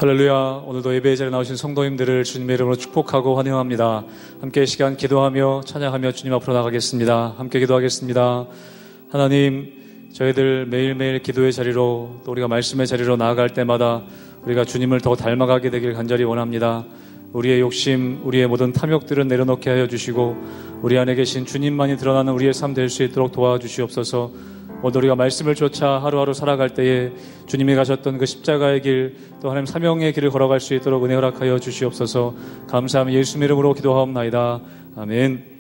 할렐루야. 오늘도 예배의 자리에 나오신 성도님들을 주님의 이름으로 축복하고 환영합니다. 함께 시간 기도하며 찬양하며 주님 앞으로 나가겠습니다. 함께 기도하겠습니다. 하나님, 저희들 매일매일 기도의 자리로 또 우리가 말씀의 자리로 나아갈 때마다 우리가 주님을 더 닮아가게 되길 간절히 원합니다. 우리의 욕심, 우리의 모든 탐욕들은 내려놓게 하여 주시고 우리 안에 계신 주님만이 드러나는 우리의 삶 될 수 있도록 도와주시옵소서. 오늘 우리가 말씀을 쫓아 하루하루 살아갈 때에 주님이 가셨던 그 십자가의 길, 또 하나님 사명의 길을 걸어갈 수 있도록 은혜 허락하여 주시옵소서. 감사하며 예수님 이름으로 기도하옵나이다. 아멘.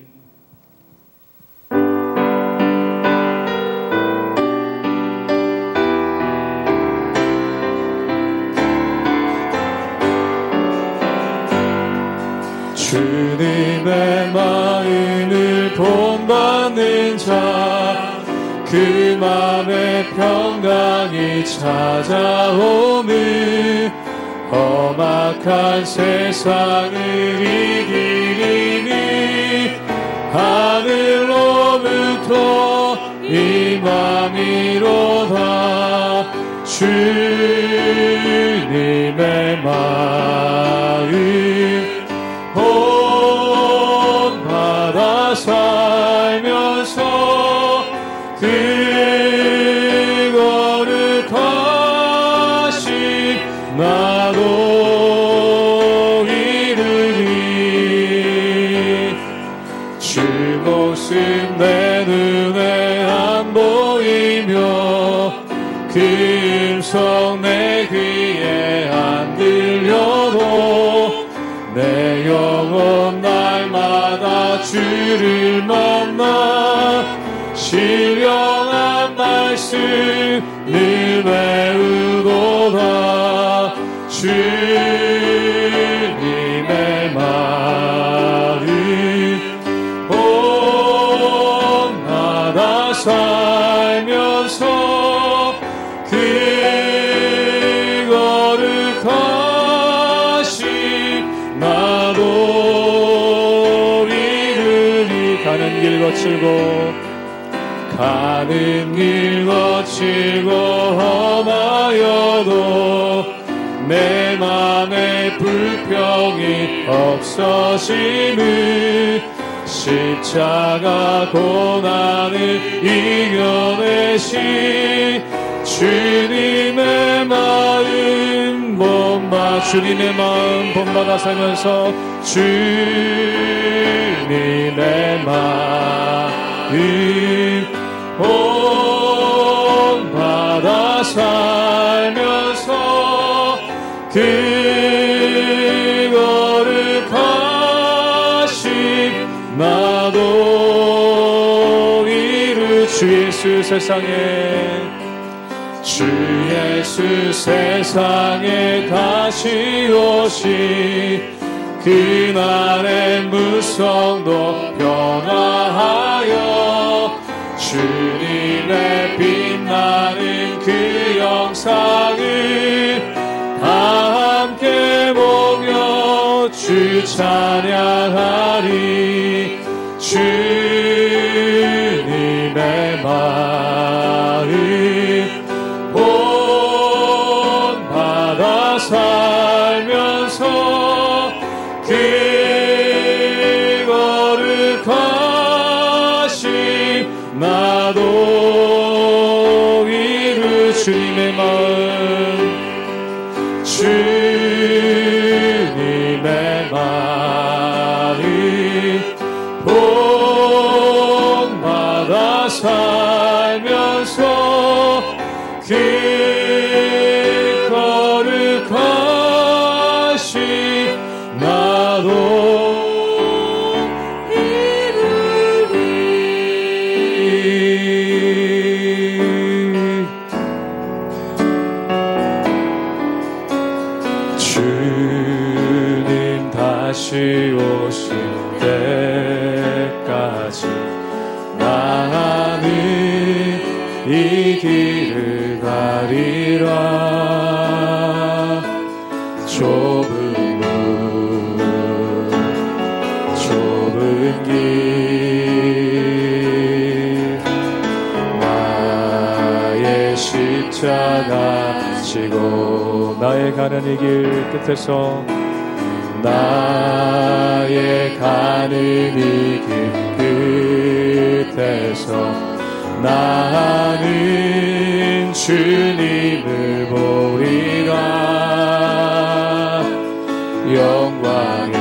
주님의 마음을 본받는 자, 그 맘에 평강이 찾아오니 험악한 세상을 이기리니 하늘로부터 임함이로다. 주님의 마음 본받아 살면서 그 거룩하신 나도 이르리. 주 모습 내 눈에 안 보이며 그 음성 내 귀에 안 들려도 내 영혼 날마다 주를 만나 신령한 말씀을 외우도다. 주님의 마음 본받아 살면서 그 거룩하신 나도 이르리. 가는 길 거칠고 험하여도 내 맘에 불평이 없어짐을 십자가 고난을 이겨내신 주님의 마음 본받아 살면서 주님의 마음 본받아 살면서 그 거룩하신 나도 이루. 주 예수 세상에 다시 오시 그날의 무성도 변화하여 주님의 빛나는 그 영상을 다 함께 보며 주 찬양하리. 주님의 마음 본받아 살면서 그 거룩하신 나도 이루. 주님의 마음 주님의 마음 본받아 살면서 그 거룩하신 나도 다시 오실 때까지 나는 이 길을 가리라. 좁은 길 나의 십자가 지고 나의 가는 이 길 끝에서 나의 가는 이 길 끝에서 나는 주님을 보리라. 영광의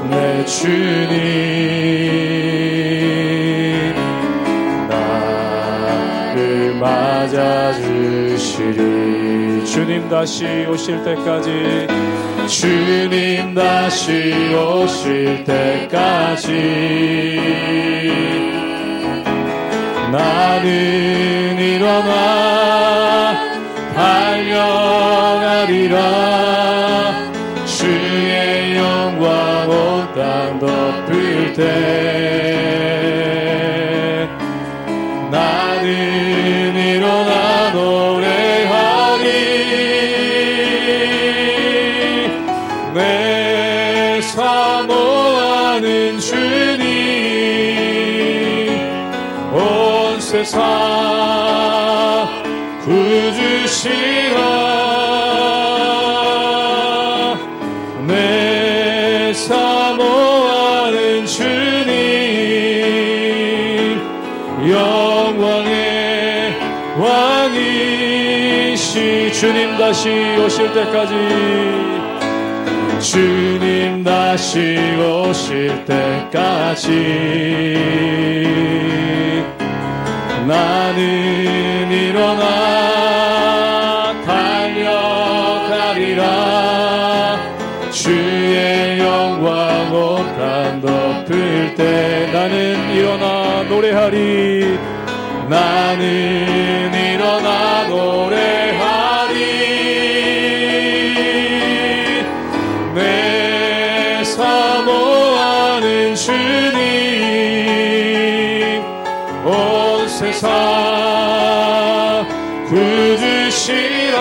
내 주님 나를 맞아주시리. 주님 다시 오실 때까지, 주님 다시 오실 때까지 나는 일어나 달려가리라. 주의 영광 온 땅 덮을 때 나는 일어나 노래하리. 내 사모하는 주님 온 세상 구주시라. 내 사모하는 주님 영광의 왕이시. 주님 다시 오실 때까지, 주님 다시 오실 때까지 나는 일어나 달려가리라. 주의 영광 온 땅 덮을 때 나는 일어나 노래하리. 나는 일어나 노래하리. 내 사모하는 주님 온 세상 구주시라.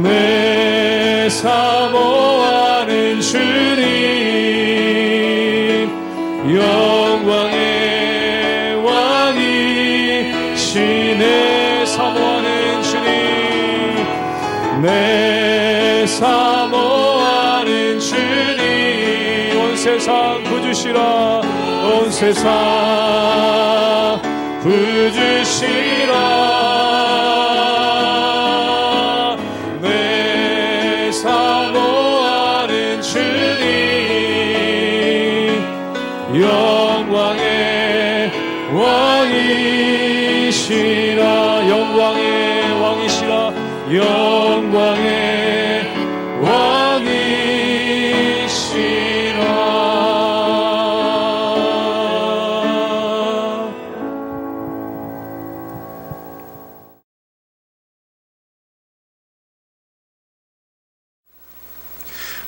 내 사모하는 주님 영광의 왕이시네. 사모하는 주님, 내 사모하는 주님 온 세상 구주시라. 온 세상 구주시라. 내 사모하는 주님 영광의 왕이시라. 영광의 왕이시라. 영광의 왕이시라.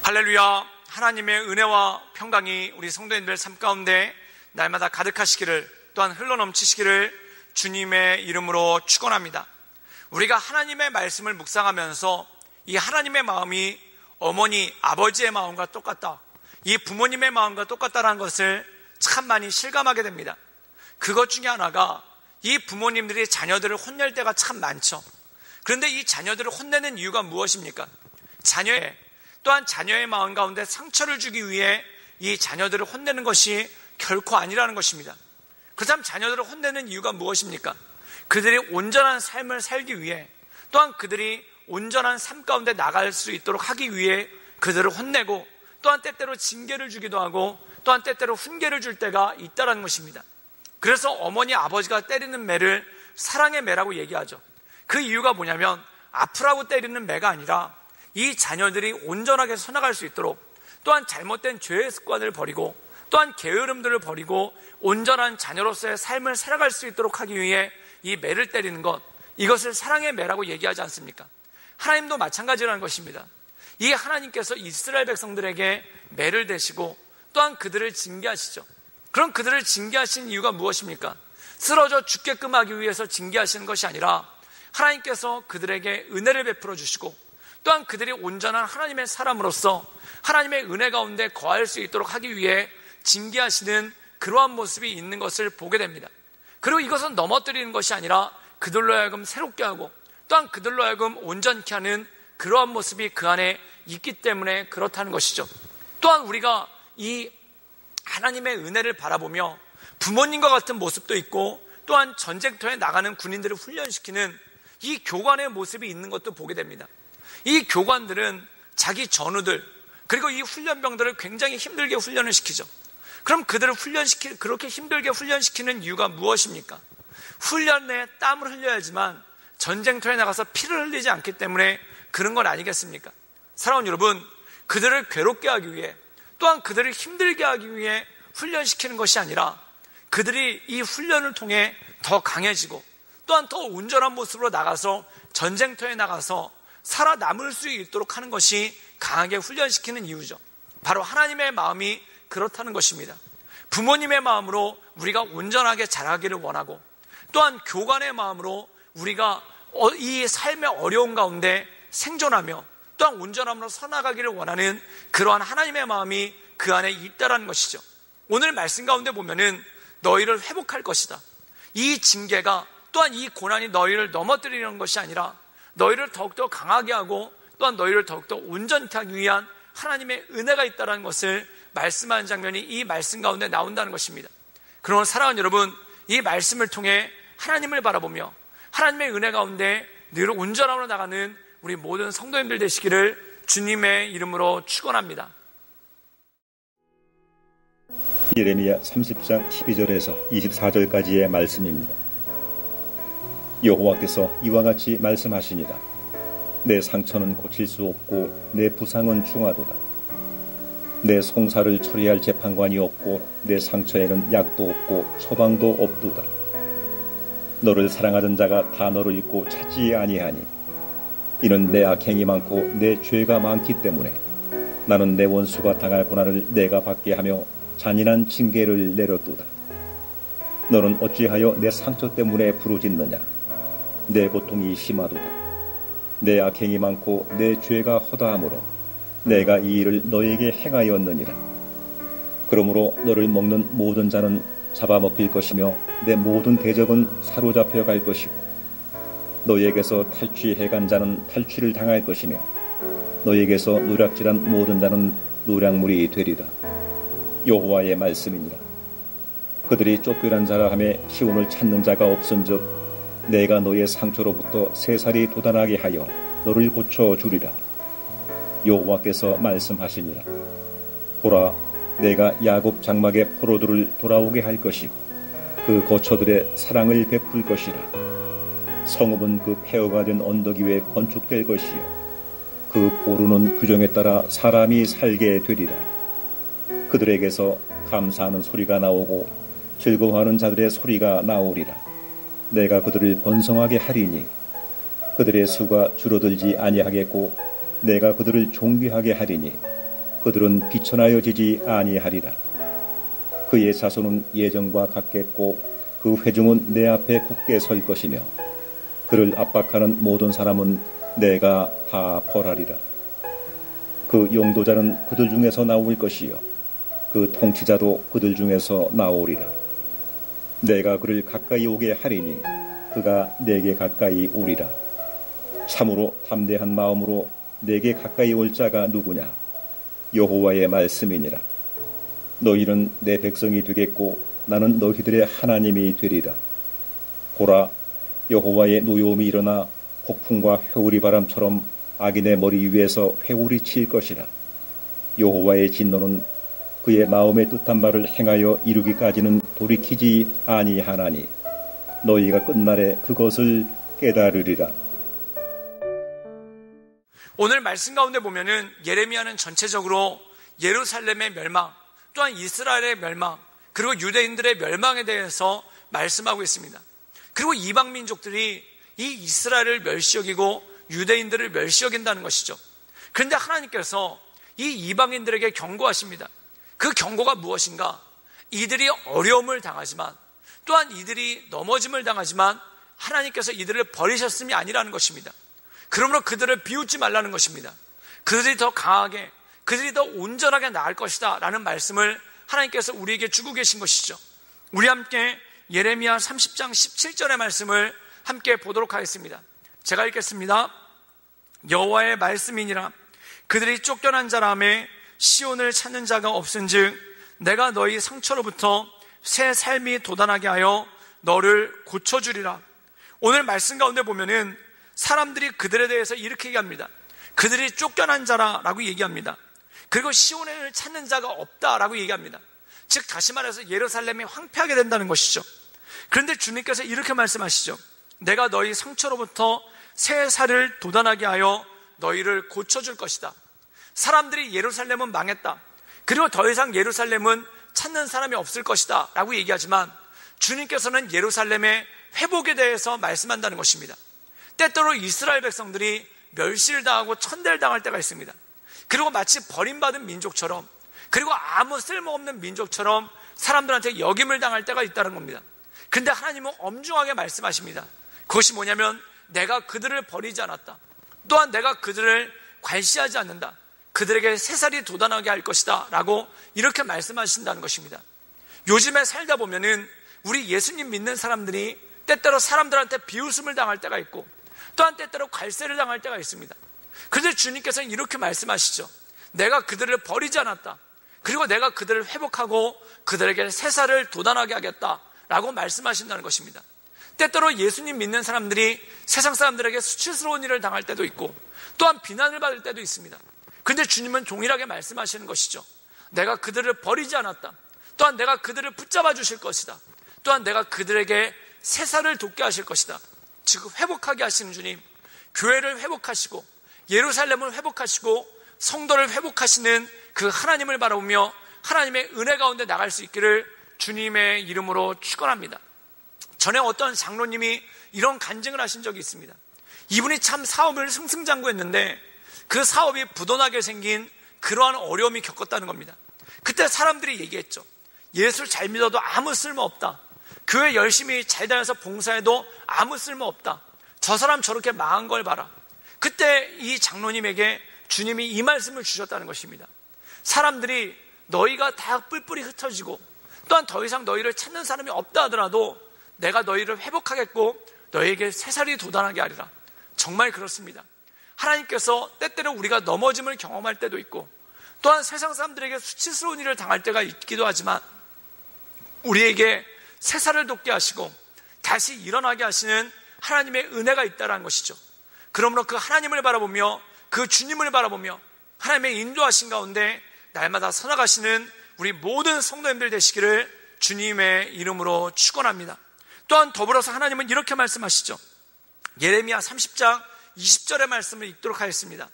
할렐루야. 하나님의 은혜와 평강이 우리 성도님들 삶 가운데 날마다 가득하시기를, 또한 흘러넘치시기를 주님의 이름으로 축원합니다. 우리가 하나님의 말씀을 묵상하면서 이 하나님의 마음이 어머니, 아버지의 마음과 똑같다, 이 부모님의 마음과 똑같다라는 것을 참 많이 실감하게 됩니다. 그것 중에 하나가 이 부모님들이 자녀들을 혼낼 때가 참 많죠. 그런데 이 자녀들을 혼내는 이유가 무엇입니까? 또한 자녀의 마음 가운데 상처를 주기 위해 이 자녀들을 혼내는 것이 결코 아니라는 것입니다. 그렇다면 자녀들을 혼내는 이유가 무엇입니까? 그들이 온전한 삶을 살기 위해, 또한 그들이 온전한 삶 가운데 나갈 수 있도록 하기 위해 그들을 혼내고, 또한 때때로 징계를 주기도 하고, 또한 때때로 훈계를 줄 때가 있다는 것입니다. 그래서 어머니, 아버지가 때리는 매를 사랑의 매라고 얘기하죠. 그 이유가 뭐냐면 아프라고 때리는 매가 아니라 이 자녀들이 온전하게 서나갈 수 있도록, 또한 잘못된 죄의 습관을 버리고, 또한 게으름들을 버리고 온전한 자녀로서의 삶을 살아갈 수 있도록 하기 위해 이 매를 때리는 것, 이것을 사랑의 매라고 얘기하지 않습니까? 하나님도 마찬가지라는 것입니다. 이 하나님께서 이스라엘 백성들에게 매를 대시고 또한 그들을 징계하시죠. 그럼 그들을 징계하신 이유가 무엇입니까? 쓰러져 죽게끔 하기 위해서 징계하시는 것이 아니라 하나님께서 그들에게 은혜를 베풀어 주시고, 또한 그들이 온전한 하나님의 사람으로서 하나님의 은혜 가운데 거할 수 있도록 하기 위해 징계하시는 그러한 모습이 있는 것을 보게 됩니다. 그리고 이것은 넘어뜨리는 것이 아니라 그들로 하여금 새롭게 하고 또한 그들로 하여금 온전케 하는 그러한 모습이 그 안에 있기 때문에 그렇다는 것이죠. 또한 우리가 이 하나님의 은혜를 바라보며 부모님과 같은 모습도 있고 또한 전쟁터에 나가는 군인들을 훈련시키는 이 교관의 모습이 있는 것도 보게 됩니다. 이 교관들은 자기 전우들 그리고 이 훈련병들을 굉장히 힘들게 훈련을 시키죠. 그럼 그들을 그렇게 힘들게 훈련시키는 이유가 무엇입니까? 훈련에 땀을 흘려야지만 전쟁터에 나가서 피를 흘리지 않기 때문에 그런 건 아니겠습니까? 사랑하는 여러분, 그들을 괴롭게 하기 위해 또한 그들을 힘들게 하기 위해 훈련시키는 것이 아니라 그들이 이 훈련을 통해 더 강해지고 또한 더 온전한 모습으로 나가서 전쟁터에 나가서 살아남을 수 있도록 하는 것이 강하게 훈련시키는 이유죠. 바로 하나님의 마음이 그렇다는 것입니다. 부모님의 마음으로 우리가 온전하게 자라기를 원하고 또한 교관의 마음으로 우리가 이 삶의 어려운 가운데 생존하며 또한 온전함으로 서나가기를 원하는 그러한 하나님의 마음이 그 안에 있다라는 것이죠. 오늘 말씀 가운데 보면은 너희를 회복할 것이다. 이 징계가 또한 이 고난이 너희를 넘어뜨리는 것이 아니라 너희를 더욱더 강하게 하고 또한 너희를 더욱더 온전케 하기 위한 하나님의 은혜가 있다는 것을 말씀하는 장면이 이 말씀 가운데 나온다는 것입니다. 그러나 사랑하는 여러분, 이 말씀을 통해 하나님을 바라보며 하나님의 은혜 가운데 늘 온전함으로 나가는 우리 모든 성도님들 되시기를 주님의 이름으로 축원합니다. 예레미야 30장 12절에서 24절까지의 말씀입니다. 여호와께서 이와 같이 말씀하시니라. 내 상처는 고칠 수 없고 내 부상은 중하도다. 내 송사를 처리할 재판관이 없고 내 상처에는 약도 없고 처방도 없도다. 너를 사랑하던 자가 다 너를 잊고 찾지 아니하니 이는 내 악행이 많고 내 죄가 많기 때문에 나는 내 원수가 당할 고난을 내가 받게 하며 잔인한 징계를 내렸도다. 너는 어찌하여 내 상처 때문에 부르짖느냐. 내 고통이 심하도다. 내 악행이 많고 내 죄가 허다하므로 내가 이 일을 너에게 행하였느니라. 그러므로 너를 먹는 모든 자는 잡아먹힐 것이며 내 모든 대적은 사로잡혀 갈 것이고 너에게서 탈취해간 자는 탈취를 당할 것이며 너에게서 노략질한 모든 자는 노략물이 되리라. 여호와의 말씀이니라. 그들이 쫓겨난 자라 하매 시온을 찾는 자가 없은즉 내가 너의 상처로부터 새살이 돋아나게 하여 너를 고쳐주리라. 여호와께서 말씀하시니라. 보라, 내가 야곱 장막의 포로들을 돌아오게 할 것이고 그 거처들의 사랑을 베풀 것이라. 성읍은 그 폐허가 된 언덕 위에 건축될 것이요 그 보루는 규정에 따라 사람이 살게 되리라. 그들에게서 감사하는 소리가 나오고 즐거워하는 자들의 소리가 나오리라. 내가 그들을 번성하게 하리니 그들의 수가 줄어들지 아니하겠고 내가 그들을 존귀하게 하리니 그들은 비천하여지지 아니하리라. 그의 자손은 예전과 같겠고 그 회중은 내 앞에 굳게 설 것이며 그를 압박하는 모든 사람은 내가 다 벌하리라. 그 용도자는 그들 중에서 나올 것이요 그 통치자도 그들 중에서 나오리라. 내가 그를 가까이 오게 하리니 그가 내게 가까이 오리라. 참으로 담대한 마음으로 내게 가까이 올 자가 누구냐. 여호와의 말씀이니라. 너희는 내 백성이 되겠고 나는 너희들의 하나님이 되리라. 보라, 여호와의 노여움이 일어나 폭풍과 회오리 바람처럼 악인의 머리 위에서 회오리 칠 것이라. 여호와의 진노는 그의 마음에 뜻한 바를 행하여 이루기까지는 돌이키지 아니하나니 너희가 끝날에 그것을 깨달으리라. 오늘 말씀 가운데 보면은 예레미야는 전체적으로 예루살렘의 멸망, 또한 이스라엘의 멸망, 그리고 유대인들의 멸망에 대해서 말씀하고 있습니다. 그리고 이방 민족들이 이 이스라엘을 멸시여기고 유대인들을 멸시여긴다는 것이죠. 그런데 하나님께서 이 이방인들에게 경고하십니다. 그 경고가 무엇인가? 이들이 어려움을 당하지만 또한 이들이 넘어짐을 당하지만 하나님께서 이들을 버리셨음이 아니라는 것입니다. 그러므로 그들을 비웃지 말라는 것입니다. 그들이 더 강하게, 그들이 더 온전하게 나을 것이다 라는 말씀을 하나님께서 우리에게 주고 계신 것이죠. 우리 함께 예레미야 30장 17절의 말씀을 함께 보도록 하겠습니다. 제가 읽겠습니다. 여호와의 말씀이니라. 그들이 쫓겨난 자라매 시온을 찾는 자가 없은즉 내가 너희 상처로부터 새 삶이 돋아나게 하여 너를 고쳐주리라. 오늘 말씀 가운데 보면은 사람들이 그들에 대해서 이렇게 얘기합니다. 그들이 쫓겨난 자라라고 얘기합니다. 그리고 시온을 찾는 자가 없다라고 얘기합니다. 즉 다시 말해서 예루살렘이 황폐하게 된다는 것이죠. 그런데 주님께서 이렇게 말씀하시죠. 내가 너희 상처로부터 새 살을 돋아나게 하여 너희를 고쳐줄 것이다. 사람들이 예루살렘은 망했다. 그리고 더 이상 예루살렘은 찾는 사람이 없을 것이다 라고 얘기하지만 주님께서는 예루살렘의 회복에 대해서 말씀한다는 것입니다. 때때로 이스라엘 백성들이 멸시를 당하고 천대를 당할 때가 있습니다. 그리고 마치 버림받은 민족처럼, 그리고 아무 쓸모없는 민족처럼 사람들한테 역임을 당할 때가 있다는 겁니다. 근데 하나님은 엄중하게 말씀하십니다. 그것이 뭐냐면 내가 그들을 버리지 않았다. 또한 내가 그들을 괄시하지 않는다. 그들에게 새살이 돋아나게 할 것이다 라고 이렇게 말씀하신다는 것입니다. 요즘에 살다 보면은 우리 예수님 믿는 사람들이 때때로 사람들한테 비웃음을 당할 때가 있고 또한 때때로 괄세를 당할 때가 있습니다. 그런데 주님께서는 이렇게 말씀하시죠. 내가 그들을 버리지 않았다. 그리고 내가 그들을 회복하고 그들에게 새살을 돋아나게 하겠다 라고 말씀하신다는 것입니다. 때때로 예수님 믿는 사람들이 세상 사람들에게 수치스러운 일을 당할 때도 있고 또한 비난을 받을 때도 있습니다. 그런데 주님은 동일하게 말씀하시는 것이죠. 내가 그들을 버리지 않았다. 또한 내가 그들을 붙잡아 주실 것이다. 또한 내가 그들에게 새살을 돋게 하실 것이다. 즉 회복하게 하시는 주님, 교회를 회복하시고 예루살렘을 회복하시고 성도를 회복하시는 그 하나님을 바라보며 하나님의 은혜 가운데 나갈 수 있기를 주님의 이름으로 축원합니다. 전에 어떤 장로님이 이런 간증을 하신 적이 있습니다. 이분이 참 사업을 승승장구했는데 그 사업이 부도나게 생긴 그러한 어려움이 겪었다는 겁니다. 그때 사람들이 얘기했죠. 예수 잘 믿어도 아무 쓸모없다. 교회 열심히 잘 다녀서 봉사해도 아무 쓸모없다. 저 사람 저렇게 망한 걸 봐라. 그때 이 장로님에게 주님이 이 말씀을 주셨다는 것입니다. 사람들이 너희가 다 뿔뿔이 흩어지고 또한 더 이상 너희를 찾는 사람이 없다 하더라도 내가 너희를 회복하겠고 너희에게 새살이 돋아나게 하리라. 정말 그렇습니다. 하나님께서 때때로 우리가 넘어짐을 경험할 때도 있고 또한 세상 사람들에게 수치스러운 일을 당할 때가 있기도 하지만 우리에게 새살을 돋게 하시고 다시 일어나게 하시는 하나님의 은혜가 있다는 것이죠. 그러므로 그 하나님을 바라보며 그 주님을 바라보며 하나님의 인도하신 가운데 날마다 살아가시는 우리 모든 성도님들 되시기를 주님의 이름으로 축원합니다. 또한 더불어서 하나님은 이렇게 말씀하시죠. 예레미야 30장 20절의 말씀을 읽도록 하겠습니다.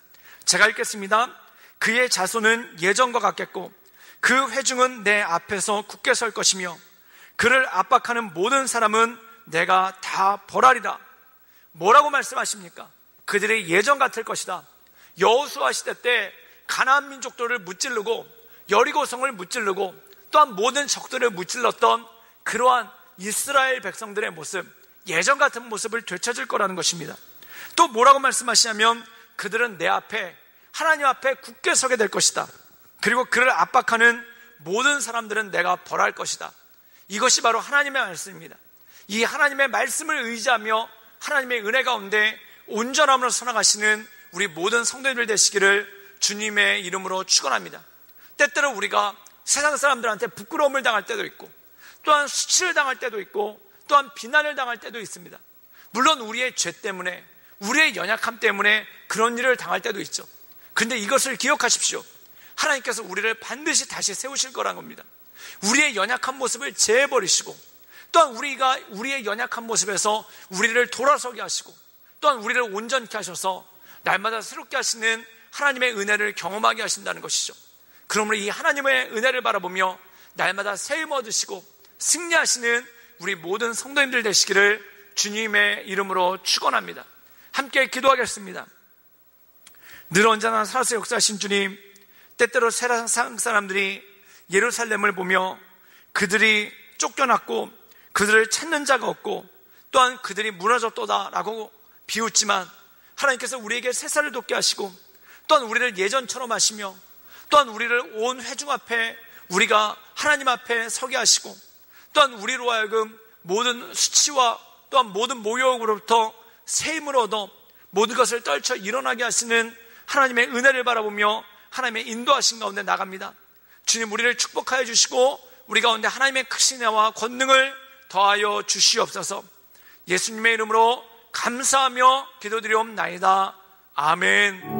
제가 읽겠습니다. 그의 자손은 예전과 같겠고 그 회중은 내 앞에서 굳게 설 것이며 그를 압박하는 모든 사람은 내가 다 벌하리라. 뭐라고 말씀하십니까? 그들이 예전 같을 것이다. 여호수아 시대 때 가나안 민족들을 무찌르고 여리고성을 무찌르고 또한 모든 적들을 무찔렀던 그러한 이스라엘 백성들의 모습, 예전 같은 모습을 되찾을 거라는 것입니다. 또 뭐라고 말씀하시냐면 그들은 내 앞에 하나님 앞에 굳게 서게 될 것이다. 그리고 그를 압박하는 모든 사람들은 내가 벌할 것이다. 이것이 바로 하나님의 말씀입니다. 이 하나님의 말씀을 의지하며 하나님의 은혜 가운데 온전함으로 살아가시는 우리 모든 성도님들 되시기를 주님의 이름으로 축원합니다. 때때로 우리가 세상 사람들한테 부끄러움을 당할 때도 있고 또한 수치를 당할 때도 있고 또한 비난을 당할 때도 있습니다. 물론 우리의 죄 때문에 우리의 연약함 때문에 그런 일을 당할 때도 있죠. 그런데 이것을 기억하십시오. 하나님께서 우리를 반드시 다시 세우실 거란 겁니다. 우리의 연약한 모습을 제해버리시고 또한 우리가 우리의 연약한 모습에서 우리를 돌아서게 하시고 또한 우리를 온전케 하셔서 날마다 새롭게 하시는 하나님의 은혜를 경험하게 하신다는 것이죠. 그러므로 이 하나님의 은혜를 바라보며 날마다 새힘 얻으시고 승리하시는 우리 모든 성도님들 되시기를 주님의 이름으로 축원합니다. 함께 기도하겠습니다. 늘 언제나 살아서 역사하신 주님, 때때로 세상 사람들이 예루살렘을 보며 그들이 쫓겨났고 그들을 찾는 자가 없고 또한 그들이 무너졌도다라고 비웃지만 하나님께서 우리에게 새살을 돋게 하시고 또한 우리를 예전처럼 하시며 또한 우리를 온 회중 앞에 우리가 하나님 앞에 서게 하시고 또한 우리로 하여금 모든 수치와 또한 모든 모욕으로부터 새 힘을 얻어 모든 것을 떨쳐 일어나게 하시는 하나님의 은혜를 바라보며 하나님의 인도하신 가운데 나갑니다. 주님, 우리를 축복하여 주시고 우리 가운데 하나님의 크신 은혜와 권능을 더하여 주시옵소서. 예수님의 이름으로 감사하며 기도드리옵나이다. 아멘.